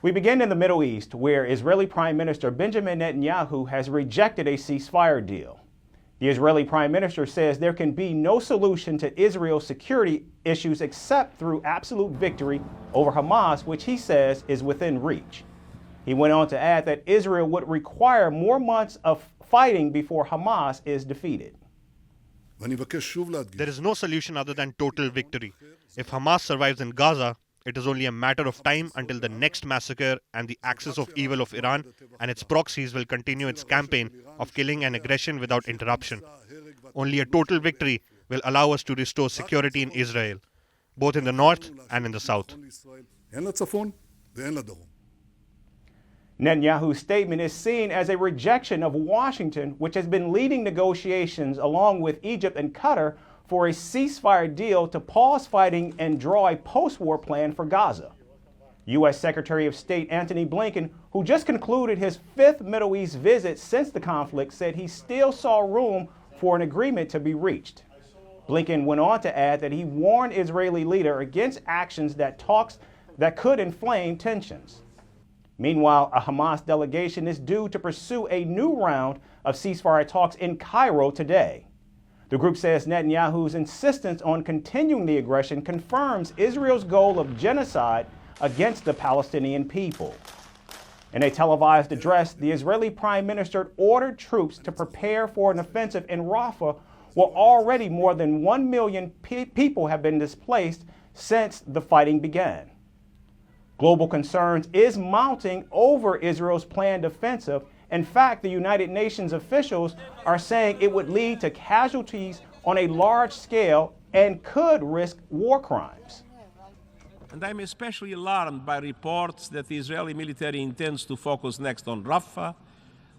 We begin in the Middle East, where Israeli Prime Minister Benjamin Netanyahu has rejected a ceasefire deal. The Israeli Prime Minister says there can be no solution to Israel's security issues except through absolute victory over Hamas, which he says is within reach. He went on to add that Israel would require more months of fighting before Hamas is defeated. There is no solution other than total victory. If Hamas survives in Gaza, it is only a matter of time until the next massacre and the axis of evil of Iran and its proxies will continue its campaign of killing and aggression without interruption. Only a total victory will allow us to restore security in Israel, both in the north and in the south. Netanyahu's statement is seen as a rejection of Washington, which has been leading negotiations along with Egypt and Qatar for a ceasefire deal to pause fighting and draw a post-war plan for Gaza. U.S. Secretary of State Antony Blinken, who just concluded his fifth Middle East visit since the conflict, said he still saw room for an agreement to be reached. Blinken went on to add that he warned Israeli leader against actions that could inflame tensions. Meanwhile, a Hamas delegation is due to pursue a new round of ceasefire talks in Cairo today. The group says Netanyahu's insistence on continuing the aggression confirms Israel's goal of genocide against the Palestinian people. In a televised address, the Israeli Prime Minister ordered troops to prepare for an offensive in Rafah, where already more than 1 million people have been displaced since the fighting began. Global concerns is mounting over Israel's planned offensive. In fact, the United Nations officials are saying it would lead to casualties on a large scale and could risk war crimes. And I'm especially alarmed by reports that the Israeli military intends to focus next on Rafah,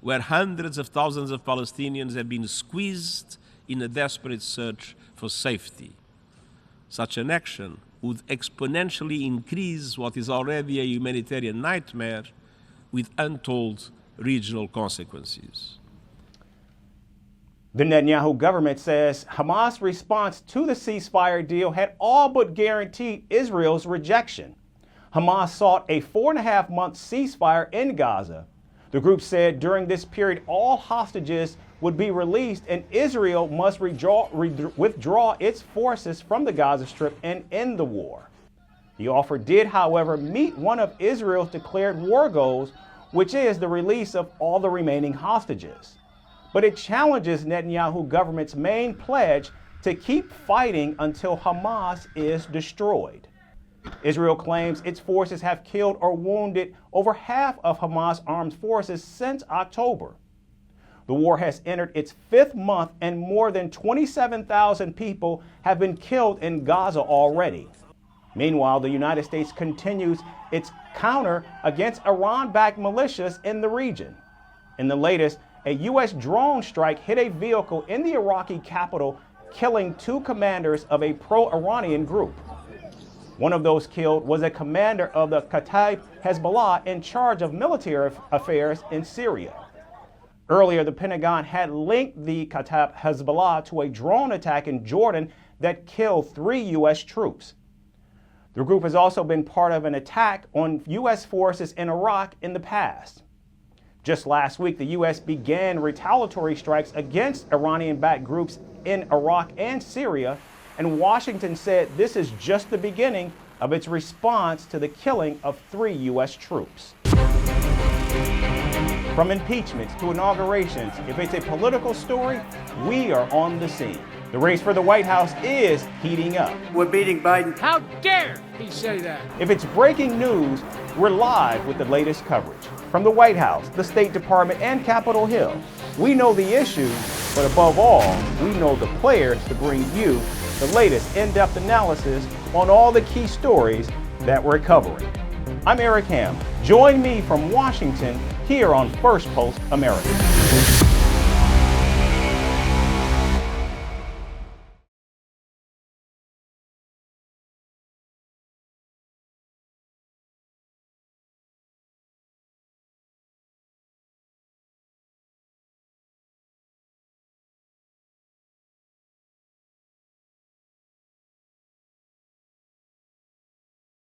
where hundreds of thousands of Palestinians have been squeezed in a desperate search for safety. Such an action would exponentially increase what is already a humanitarian nightmare with untold regional consequences. The Netanyahu government says Hamas' response to the ceasefire deal had all but guaranteed Israel's rejection. Hamas sought a 4.5-month ceasefire in Gaza. The group said during this period all hostages would be released and Israel must withdraw its forces from the Gaza Strip and end the war. The offer did, however, meet one of Israel's declared war goals, which is the release of all the remaining hostages. But it challenges Netanyahu government's main pledge to keep fighting until Hamas is destroyed. Israel claims its forces have killed or wounded over half of Hamas armed forces since October. The war has entered its fifth month and more than 27,000 people have been killed in Gaza already. Meanwhile, the United States continues its counter against Iran-backed militias in the region. In the latest, a U.S. drone strike hit a vehicle in the Iraqi capital, killing 2 commanders of a pro-Iranian group. One of those killed was a commander of the Kataib Hezbollah in charge of military affairs in Syria. Earlier, the Pentagon had linked the Kataib Hezbollah to a drone attack in Jordan that killed 3 U.S. troops. The group has also been part of an attack on U.S. forces in Iraq in the past. Just last week, the U.S. began retaliatory strikes against Iranian-backed groups in Iraq and Syria, and Washington said this is just the beginning of its response to the killing of 3 U.S. troops. From impeachments to inaugurations, if it's a political story, we are on the scene. The race for the White House is heating up. We're beating Biden. How dare he say that? If it's breaking news, we're live with the latest coverage. From the White House, the State Department, and Capitol Hill, we know the issues, but above all, we know the players to bring you the latest in-depth analysis on all the key stories that we're covering. I'm Eric Ham. Join me from Washington here on Firstpost America.